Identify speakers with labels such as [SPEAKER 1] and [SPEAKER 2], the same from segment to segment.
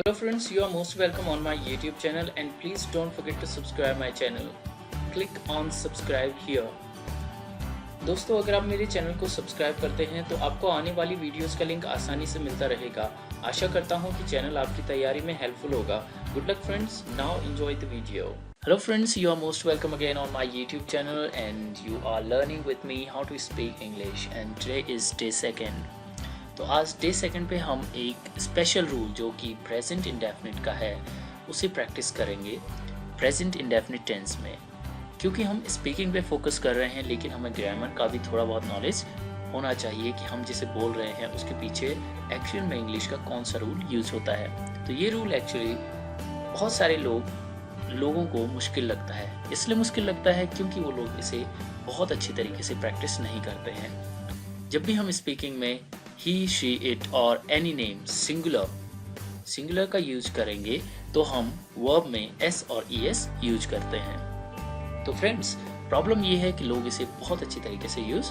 [SPEAKER 1] Hello friends, you are most welcome on my YouTube channel and please don't forget to subscribe my channel. Click on subscribe here. दोस्तों, अगर आप मेरे channel को subscribe करते हैं तो आपको आने वाली वीडियोस का लिंक आसानी से मिलता रहेगा। आशा करता हूं कि चैनल आपकी तैयारी में हेल्पफुल होगा। Good luck friends, now enjoy the video. Hello friends, you are most welcome again on my YouTube channel and you are learning with me how to speak English and today is day 2nd. तो आज day 2 पे हम एक special rule जो कि present indefinite का है उसे प्रैक्टिस करेंगे प्रेजेंट इंडेफिनिट टेंस में। क्योंकि हम स्पीकिंग पे फोकस कर रहे हैं लेकिन हमें ग्रामर का भी थोड़ा बहुत नॉलेज होना चाहिए कि हम जिसे बोल रहे हैं उसके पीछे एक्चुअल में इंग्लिश का कौन सा रूल यूज़ होता है। तो ये रूल एक्चुअली बहुत सारे लोगों को मुश्किल लगता है। इसलिए मुश्किल लगता है क्योंकि वो लोग इसे बहुत अच्छी तरीके से प्रैक्टिस नहीं करते हैं। जब भी हम स्पीकिंग में he, she, it और any name सिंगुलर का यूज करेंगे तो हम वर्ब में s और es यूज करते हैं। तो फ्रेंड्स, प्रॉब्लम ये है कि लोग इसे बहुत अच्छी तरीके से यूज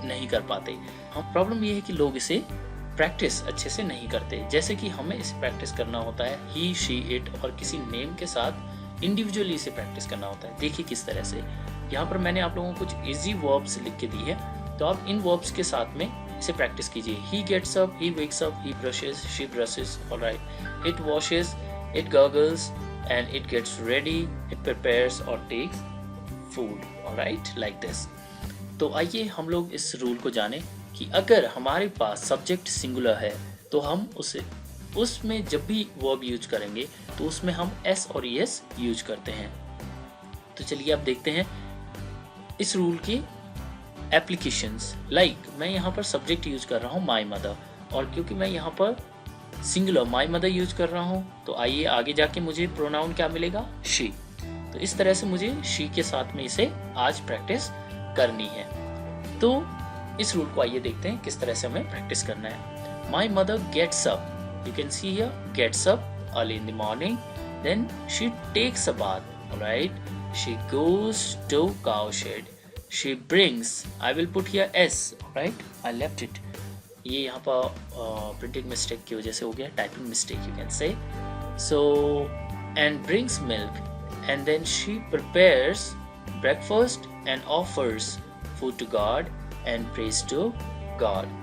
[SPEAKER 1] नहीं कर पाते। प्रॉब्लम ये है कि लोग इसे प्रैक्टिस अच्छे से नहीं करते। जैसे कि हमें इसे प्रैक्टिस करना होता है he, she, it और किसी नेम के साथ इंडिविजुअली इसे प्रैक्टिस करना होता है। देखिए किस तरह से। यहाँ पर मैंने आप लोगों को कुछ इजी वर्ब्स लिख के दी है, तो आप इन वर्ब्स के साथ में इसे प्रैक्टिस कीजिए। He gets up, he wakes up, he brushes, she brushes, alright. It washes, it gargles, and it gets ready, it prepares or takes food, alright, like this. तो आइए हम लोग इस रूल को जानें कि अगर हमारे पास सब्जेक्ट सिंगुलर है तो हम उसमें जब भी वर्ब यूज करेंगे तो उसमें हम s और es यूज करते हैं। तो चलिए अब देखते हैं इस रूल की एप्लीकेशंस। मैं यहाँ पर सब्जेक्ट यूज कर रहा हूँ माई मदर, और क्योंकि मैं यहाँ पर सिंगुलर माई मदर यूज कर रहा हूँ तो आइए आगे जाके मुझे प्रोनाउन क्या मिलेगा, शी। तो इस तरह से मुझे शी के साथ में इसे आज प्रैक्टिस करनी है। तो इस रूल को आइए देखते हैं किस तरह से हमें प्रैक्टिस करना है। My mother gets up, you can see here, gets up early in the morning, then she takes a bath, alright, she goes to cow shed, she brings, I will put here s, right, I left it, ये यहाँ पर printing mistake की वजह से हो गया, typing mistake you can say, so and brings milk, and then she prepares breakfast and offers food to God and prays to God.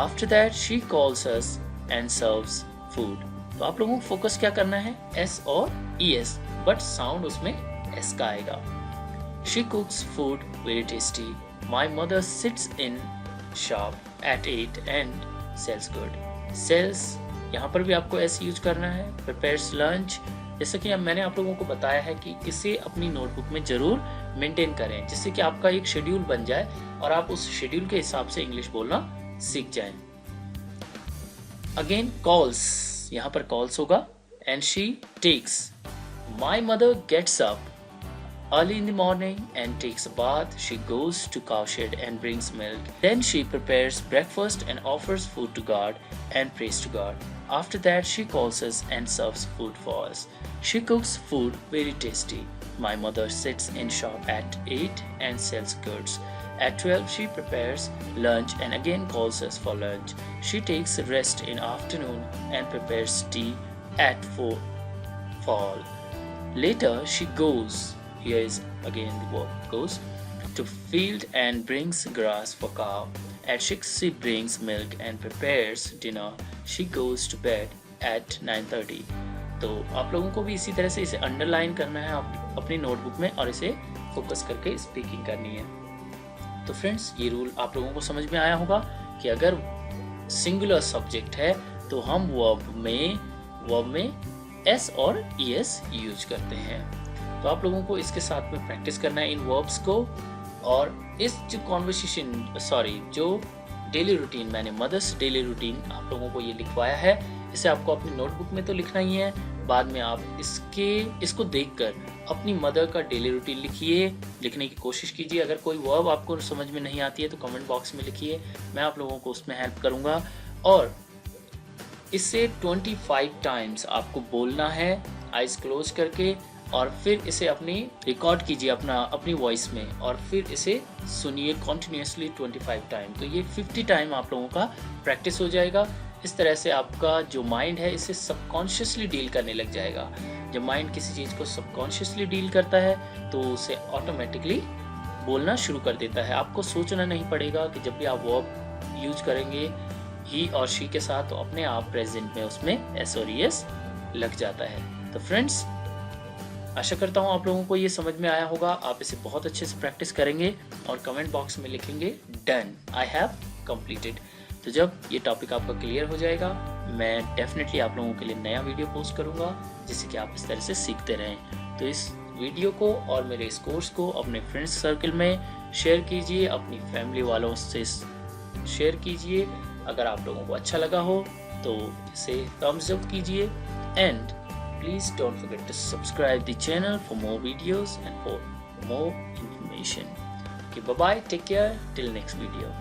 [SPEAKER 1] After that she calls us and serves food. तो आप लोगों को focus क्या करना है, s और es, but sound उसमें s का आएगा। She cooks food very tasty. My mother sits in shop at 8 and sells good. Sells, यहाँ पर भी आपको ऐसे यूज करना है। Prepares lunch, जैसे कि मैंने आप लोगों को बताया है कि इसे अपनी नोटबुक में जरूर मेंटेन करें जिससे कि आपका एक शेड्यूल बन जाए और आप उस शेड्यूल के हिसाब से इंग्लिश बोलना सीख जाएं। Again calls, यहाँ पर calls होगा and she takes. My mother gets up early in the morning and takes a bath. She goes to cowshed and brings milk. Then she prepares breakfast and offers food to God and prays to God. After that she calls us and serves food for us. She cooks food very tasty. My mother sits in shop at 8 and sells goods. At 12 she prepares lunch and again calls us for lunch. She takes a rest in afternoon and prepares tea at 4 fall. Later she goes, here is again the verb, goes to field and brings grass for cow. At 6 she brings milk and prepares dinner. She goes to bed at 9:30. तो आप लोगों को भी इसी तरह से इसे underline करना है आप अपनी नोटबुक में और इसे फोकस करके स्पीकिंग करनी है। तो फ्रेंड्स, ये रूल आप लोगों को समझ में आया होगा कि अगर सिंगुलर सब्जेक्ट है तो हम वर्ब में s और es यूज करते हैं। तो आप लोगों को इसके साथ में प्रैक्टिस करना है इन वर्ब्स को, और इस जो डेली रूटीन मैंने मदर्स डेली रूटीन आप लोगों को ये लिखवाया है, इसे आपको अपनी नोटबुक में तो लिखना ही है। बाद में आप इसको देखकर अपनी मदर का डेली रूटीन लिखने की कोशिश कीजिए। अगर कोई वर्ब आपको समझ में नहीं आती है तो कमेंट बॉक्स में लिखिए, मैं आप लोगों को उसमें हेल्प करूँगा। और इसे 25 टाइम्स आपको बोलना है आइज क्लोज करके, और फिर इसे रिकॉर्ड कीजिए अपनी वॉइस में और फिर इसे सुनिए कॉन्टिन्यूसली 25 टाइम। तो ये 50 टाइम आप लोगों का प्रैक्टिस हो जाएगा। इस तरह से आपका जो माइंड है इसे सबकॉन्शियसली डील करने लग जाएगा। जब माइंड किसी चीज़ को सबकॉन्शियसली डील करता है तो उसे ऑटोमेटिकली बोलना शुरू कर देता है। आपको सोचना नहीं पड़ेगा कि जब भी आप वर्ब यूज करेंगे ही और शी के साथ तो अपने आप प्रेजेंट में उसमें एस और एस लग जाता है। तो फ्रेंड्स, आशा करता हूँ आप लोगों को ये समझ में आया होगा। आप इसे बहुत अच्छे से प्रैक्टिस करेंगे और कमेंट बॉक्स में लिखेंगे डन, आई हैव कंप्लीटेड। तो जब ये टॉपिक आपका क्लियर हो जाएगा मैं डेफिनेटली आप लोगों के लिए नया वीडियो पोस्ट करूँगा जिससे कि आप इस तरह से सीखते रहें। तो इस वीडियो को और मेरे इस कोर्स को अपने फ्रेंड्स सर्कल में शेयर कीजिए, अपनी फैमिली वालों से शेयर कीजिए। अगर आप लोगों को अच्छा लगा हो तो इसे थम्स अप कीजिए and please don't forget to subscribe the channel for more videos and for more information. Okay, bye bye, take care, till next video.